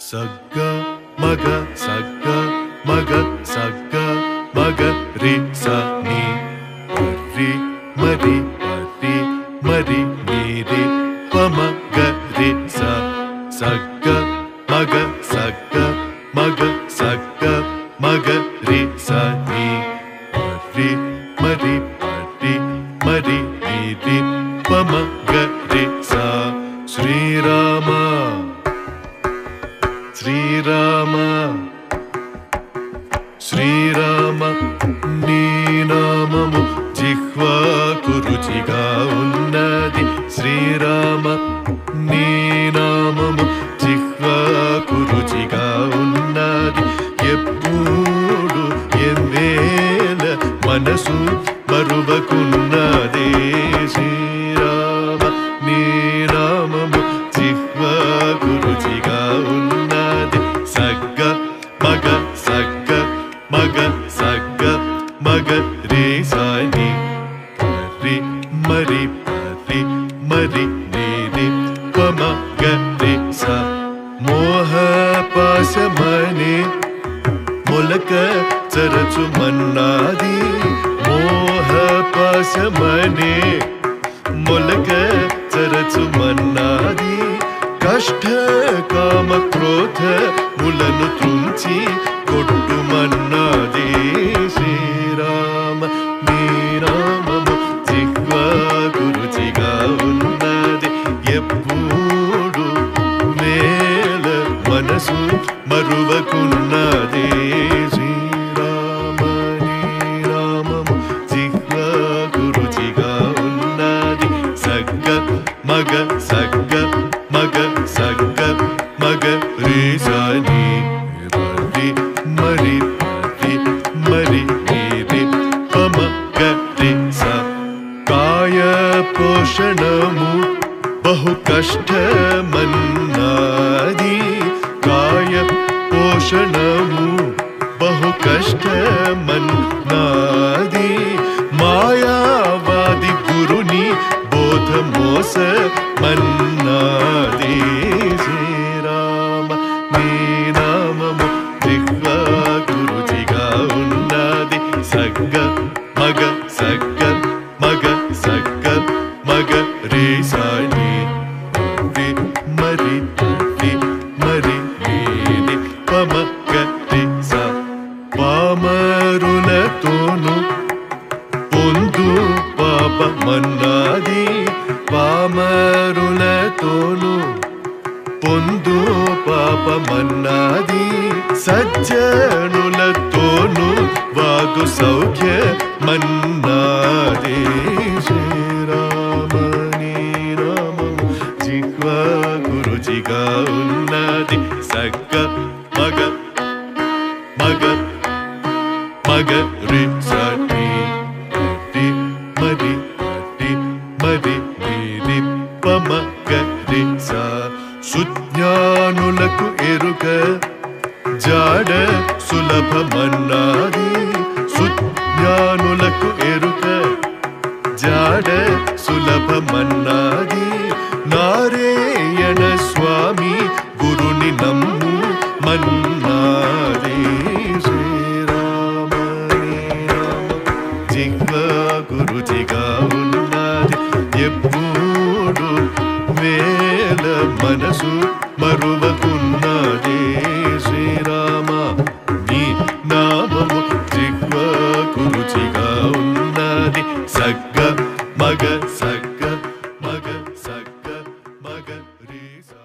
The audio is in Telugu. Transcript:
సగ్గ మగ సగ్గ మగ సగ్గ మగ రి స ని రి మరి పరి మరి ని రి పమ గ రి స సగ్గ మగ సగ్గ మగ సగ్గ మగ రి స ని రి మరి పరి మరి ని రి పమ గ రి స శ్రీరామ శ్రీరామ శ్రీరామ నీ నామము జిహ్వాకు రుచిగా ఉన్నది శ్రీరామ నీ నామము జిహ్వాకు రుచిగా ఉన్నది ఎప్పుడు ఎన్నేల మనసు మరువకున్నదే శ్రీరామ నీ నామము జిహ్వాకు రుచిగా ఉన్నది సగ్గ మగ సగ్గ మగ సగ్గ మగ రే సాని రి మరి పరి మరి ని రి పమ గ రి స మోహ పాశమనే మొలక చరచు మన్నాది మోహ పాశమనే మొలక చరచు మన్నాది కష్ట కామ క్రోధ ములను త్రుంచి కొట్టుమన్నాది శ్రీరామ నీ నామము జిహ్వాకు రుచిగా ఉన్నది ఎప్పుడు వేల మనసు మరువకున్నది శ్రీరామ నీ నామము జిహ్వాకు రుచిగా ఉన్నది సగ్గ మగ సగ్గ మగ సగ్గ మగ రే సాని పరి మరి పరి మరి ని రి పమ గ రి స కాయ పోషణము బహు కష్టమన్నాది కాయ పోషణము బహు కష్టమన్నాది మాయావాది గురుని బోధ మోస మన్నాది శ్రీరామ నీ నామము జిహ్వాకు రుచిగా ఉన్నది సగ్గ మగ సగ్గ మగ సగ్గ మగ రే సాని రి మరి రి మరి ని రి పమ గ రి స పామరులతోను పొందు పాపమన్నాది పామరులతోను పొందు పాపమన్నాది సజ్జనులతోను వాదు సౌఖ్యమన్నాది శ్రీరామ నీ నామము జిహ్వాకు రుచిగా ఉన్నది సగ్గ మగ మగ మగ రి స ని రి మరి రి మరి ని రి పమ గ రి స సుజ్ఞానులకు ఎరుక జాడ సులభమన్నాది సుజ్ఞానులకు ఎరుక జాడ సులభమన్నాది నారాయణ స్వామి గురుని నమ్ము మన్నాది శ్రీరామ జిహ్వాకు రుచిగా ఉన్నది ఎప్పుడు వేల మనసు మరువకున్నది శ్రీరామ నీ నామము జిహ్వాకు రుచిగా ఉన్నది సగ్గ మగ సగ్గ మగ సగ్గ మగ రే సా